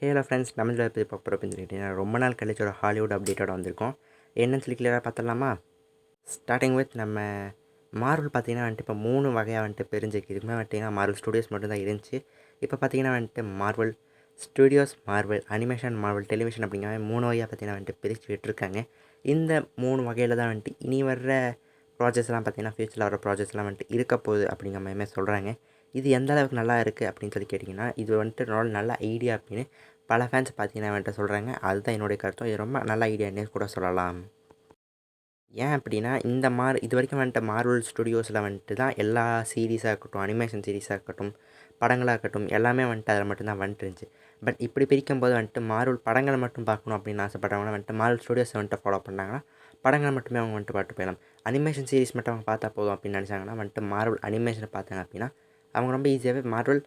Hello friends, நம்ம இதில் போய் பார்க்க போகிறோம் அப்படின்னு சொல்லிட்டு ரொம்ப நாள் கழிச்சு ஒரு ஹாலிவுட் அப்டேட்டோட வந்திருக்கோம். என்னன்னு சொல்லி கிளியராக பார்த்துடலாமா? ஸ்டார்டிங் வித் நம்ம மார்வல் பார்த்தீங்கன்னா வந்துட்டு இப்போ 3 வகையாக வந்துட்டு பிரிஞ்சிருக்கு. இதுக்குமே வந்துட்டிங்கன்னா மார்வல் ஸ்டூடியோஸ் மட்டும்தான் இருந்துச்சு. இப்போ பார்த்தீங்கன்னா வந்துட்டு Marvel studios, Marvel animation, Marvel television அப்படிங்கிற மாதிரி 3 வகையாக பார்த்தீங்கன்னா வந்துட்டு பிரித்து விட்டுருக்காங்க. இந்த 3 வகையில் தான் வந்துட்டு இனி வர்ற ப்ராஜெக்ட்ஸ்லாம் பார்த்தீங்கன்னா ஃபியூச்சரில் வர ப்ராஜெக்ட்ஸ்லாம் வந்துட்டு இருக்க போகுது அப்படிங்கிற மாதிரி சொல்கிறாங்க. இது எந்த அளவுக்கு நல்லா இருக்குது அப்படின்னு சொல்லி கேட்டிங்கன்னா, இது வந்துட்டு நல்ல ஐடியா அப்படின்னு பல ஃபேன்ஸ் பார்த்தீங்கன்னா வந்துட்டு சொல்கிறாங்க. அதுதான் என்னுடைய கருத்தும். இது ரொம்ப நல்ல ஐடியான்னே கூட சொல்லலாம். ஏன் அப்படின்னா, இது வரைக்கும் வந்துட்டு மார்வல் ஸ்டுடியோஸில் வந்துட்டு தான் எல்லா சீரிஸாக இருக்கட்டும், அனிமேஷன் சீரிஸாக இருக்கட்டும், படங்களாக இருக்கட்டும், எல்லாமே வந்துட்டு அதில் மட்டும்தான் வந்துட்டு இருந்துச்சு. பட் இப்படி பிரிக்கும்போது வந்துட்டு மார்வல் படங்களை மட்டும் பார்க்கணும் அப்படின்னு ஆசைப்பட்றவங்க வந்துட்டு மார்வல் ஸ்டுடியோஸை வந்துட்டு ஃபாலோ பண்ணாங்கன்னா, படங்களை மட்டுமே அவங்க வந்துட்டு பார்த்து போயிடலாம். அனிமேஷன் சீரிஸ் மட்டும் அவங்க பார்த்தா போதும் அப்படின்னு நினச்சாங்கன்னா வந்துட்டு மார்வல் அனிமேஷனை பார்த்தாங்க அப்படின்னா, அவங்க ரொம்ப ஈஸியாகவே மார்வல்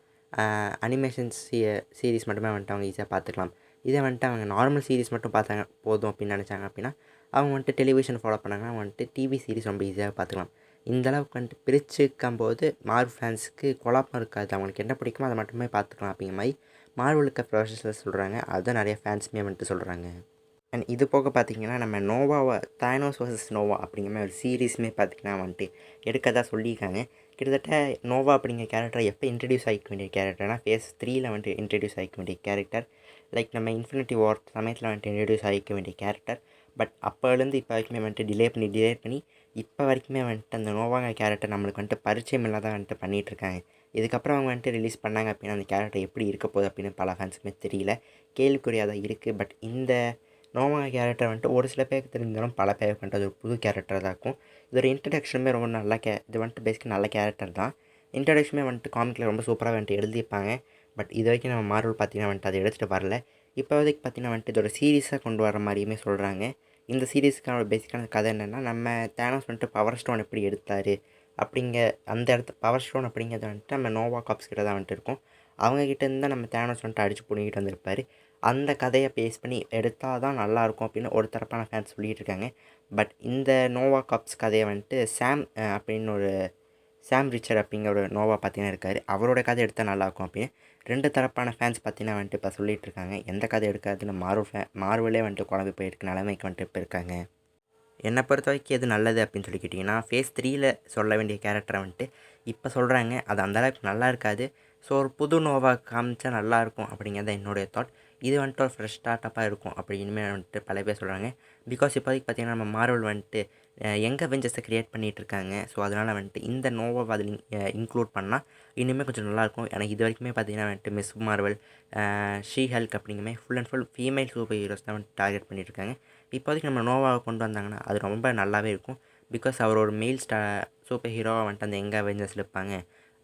அனிமேஷன் சீரிஸ் மட்டுமே வந்துட்டு அவங்க ஈஸியாக பார்த்துக்கலாம். இதே வந்துட்டு அவங்க நார்மல் சீரிஸ் மட்டும் பார்த்தாங்க போதும் அப்படின்னு நினச்சாங்க அப்படின்னா, அவங்க வந்துட்டு டெலிவிஷன் ஃபாலோ பண்ணாங்கன்னா வந்துட்டு டிவி சீரிஸ் ரொம்ப ஈஸியாக பார்த்துக்கலாம். இந்த அளவுக்கு வந்துட்டு பிரிச்சுக்கும்போது மார்வல் ஃபேன்ஸுக்கு குழப்பம் இருக்காது. அவங்களுக்கு என்ன பிடிக்குமோ அதை மட்டுமே பார்த்துக்கலாம் அப்படிங்கிற மாதிரி மார்வலுக்கு ப்ரொஃபசர்ஸ் சொல்கிறாங்க. அதுதான் நிறைய ஃபேன்ஸுமே வந்துட்டு சொல்கிறாங்க. அண்ட் இது போக பார்த்தீங்கன்னா, நம்ம தானோஸ் வர்சஸ் நோவா அப்படிங்கிற மாதிரி ஒரு சீரீஸுமே பார்த்திங்கன்னா வந்துட்டு எடுக்கதா சொல்லியிருக்காங்க. கிட்டத்தட்ட நோவா அப்படிங்கிற கேரக்டர் எப்போ இன்ட்ரடியூஸ் ஆகிக்க வேண்டிய கேரக்டர்னால் ஃபேஸ் 3ல் வந்துட்டு இன்ட்ரடியூஸ் ஆகிக்க வேண்டிய கேரக்டர். லைக் நம்ம இன்ஃபினிட்டி வார் சமயத்தில் வந்துட்டு இன்ட்ரடியூஸ் ஆகிக்க வேண்டிய கேரக்டர். பட் அப்போலேருந்து இப்போ வரைக்குமே வந்துட்டு டிலே பண்ணி இப்போ வரைக்குமே வந்துட்டு அந்த நோவாங்க கேரக்டர் நம்மளுக்கு வந்துட்டு பரிச்சயம் இல்லாத வந்துட்டு பண்ணிகிட்ருக்காங்க. இதுக்கப்புறம் அவங்க வந்துட்டு ரிலீஸ் பண்ணாங்க அப்படின்னா அந்த கேரக்டர் எப்படி இருக்க போகுது அப்படின்னு பல ஃபேன்ஸுமே தெரியல. கேள்விக்குறியாக தான் இருக்குது. பட் இந்த நோவா கேரக்டர் வந்துட்டு ஒரு சில பேருக்கு தெரிஞ்சாலும் பல பேருக்கு வந்துட்டு அது ஒரு புது கேரக்டர் தான் இருக்கும். இதோட இன்ட்ரடக்ஷனுமே ரொம்ப நல்ல இது வந்துட்டு பேசிக்காக நல்ல கேரக்டர் தான். இன்ட்ரடக்ஷனுமே வந்துட்டு காமிக்கில் ரொம்ப சூப்பராக வந்துட்டு எழுதியிருப்பாங்க. பட் இது வரைக்கும் நம்ம மார்வல் பார்த்தீங்கன்னா வந்துட்டு அதை எடுத்துகிட்டு வரல. இப்போதைக்கு பார்த்தீங்கன்னா வந்துட்டு இதோட சீரீஸாக கொண்டு வர மாதிரியுமே சொல்கிறாங்க. இந்த சீரீஸுக்கான பேசிக்கான கதை என்னென்னா, நம்ம தேனோஸ் வந்துட்டு பவர் ஸ்டோன் எப்படி எடுத்தார் அந்த இடத்து பவர் ஸ்டோன் அப்படிங்கிறது வந்துட்டு நம்ம நோவா காப்ஸ் கிட்ட தான் வந்துட்டு இருக்கும். அவங்கக்கிட்டேருந்து தான் நம்ம தேனோஸ் வந்துட்டு அடித்து பிடிங்கிட்டு வந்திருப்பார். அந்த கதையை பேஸ் பண்ணி எடுத்தால் தான் நல்லாயிருக்கும் அப்படின்னு ஒரு தரப்பான ஃபேன்ஸ் சொல்லிகிட்டு இருக்காங்க. பட் இந்த நோவா காப்ஸ் கதையை வந்துட்டு சாம் ரிச்சர் அப்படிங்கிற ஒரு நோவா பார்த்தீங்கன்னா இருக்கார். அவரோட கதை எடுத்தால் நல்லாயிருக்கும் அப்படின்னு 2 தரப்பான ஃபேன்ஸ் பார்த்தீங்கன்னா வந்துட்டு இப்போ சொல்லிகிட்டு இருக்காங்க. எந்த கதை எடுக்காதுன்னு மார்வலே வந்துட்டு குழம்பி போயிருக்கு நிலைமைக்கு வந்துட்டு இப்போ இருக்காங்க. என்னை பொறுத்த வரைக்கும் எது நல்லது அப்படின்னு சொல்லி கேட்டிங்கன்னா, ஃபேஸ் 3ல் சொல்ல வேண்டிய கேரக்டரை வந்துட்டு இப்போ சொல்கிறாங்க. அது அந்தளவுக்கு நல்லா இருக்காது. ஸோ ஒரு புது நோவா காமிச்சா நல்லாயிருக்கும் அப்படிங்கிறது என்னுடைய தாட். இது வந்துட்டு ஒரு ஃப்ரெஷ் ஸ்டார்ட்டப்பாக இருக்கும் அப்படின்னு வந்துட்டு பல பேர் சொல்கிறாங்க. பிகாஸ் இப்போதைக்கு பார்த்திங்கன்னா நம்ம மார்வல் வந்துட்டு யங் அவெஞ்சர்ஸை க்ரியேட் பண்ணிகிட்ருக்காங்க. ஸோ அதனால் வந்துட்டு இந்த நோவாவை அதில் இன்க்ளூட் பண்ணால் இனிமேல் கொஞ்சம் நல்லாயிருக்கும். எனக்கு இது வரைக்குமே பார்த்திங்கன்னா வந்துட்டு மிஸ் மார்வல், ஷீ ஹல்க் அப்படிங்கிற full and full female super heroes தான் வந்துட்டு டார்கெட் பண்ணிகிட்ருக்காங்க. இப்போதைக்கு நம்ம நோவாவை கொண்டு வந்தாங்கன்னா அது ரொம்ப நல்லாவே இருக்கும். பிகாஸ் அவர் ஒரு மெயில் சூப்பர் ஹீரோவாக வந்துட்டு அந்த யங் அவெஞ்சர்ஸில் இருப்பாங்க.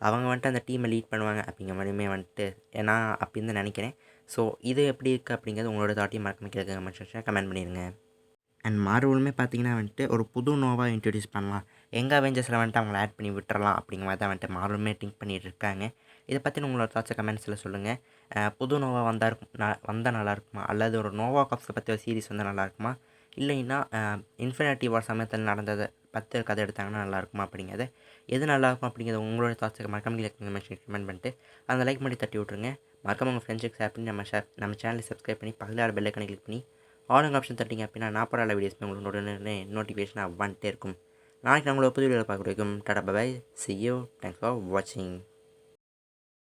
அவங்க வந்துட்டு அந்த டீமை லீட் பண்ணுவாங்க அப்படிங்கிற மாதிரியுமே வந்துட்டு நான் அப்படின்னு தான் நினைக்கிறேன். ஸோ இது எப்படி இருக்குது அப்படிங்கிறது உங்களோட தாட்டையும் மறக்காம கீழே கமெண்ட் செக்ஷனில் கமெண்ட் பண்ணிடுங்க. அண்ட் மார்வலுமே பார்த்தீங்கன்னா வந்துட்டு ஒரு புது நோவாக இன்ட்ரடியூஸ் பண்ணலாம். யங் அவெஞ்சர்ஸில் வந்துட்டு அவங்கள ஆட் பண்ணி விட்டுறலாம் அப்படிங்கிற மாதிரி தான் வந்துட்டு மார்வலுமே திங்க் பண்ணிகிட்டு இருக்காங்க. இதை பற்றி உங்களோட தாட்ஸை கமெண்ட்ஸில் சொல்லுங்கள். புது நோவா வந்தால் நல்லாயிருக்குமா, அல்லது ஒரு நோவா காப்ஸை பற்றி ஒரு சீரிஸ் வந்தால் நல்லாயிருக்குமா, இல்லைன்னா இன்ஃபினிட்டி வார் சமயத்தில் நடந்ததை பற்றி கதை எடுத்தாங்கன்னா நல்லாயிருக்குமா அப்படிங்கிறத எது நல்லாயிருக்கும் அப்படிங்கிறத உங்களோட தாட்ஸுக்கு மறக்காம கமெண்ட் பண்ணிட்டு அந்த லைக் பண்ணி தட்டி விட்ருங்க. மறக்காம உங்கள் ஃப்ரெண்ட்ஸுக்கு ஷேர் பண்ணி நம்ம சேனலை சப்ஸ்கிரைப் பண்ணி பக்கத்தில் பெல் ஐக்கானை கிளிக் பண்ணி ஆல் ஆப்ஷன் தட்டிங்க அப்படின்னா நான் போகிற எல்லா வீடியோஸுமே உங்களுக்கு நோட்டிஃபிகேஷனாக வந்துட்டே இருக்கும். நாளைக்கு நான் உங்களை புது வீடியோவில் பார்க்க வரைக்கும் tata bye, see you, thanks for watching.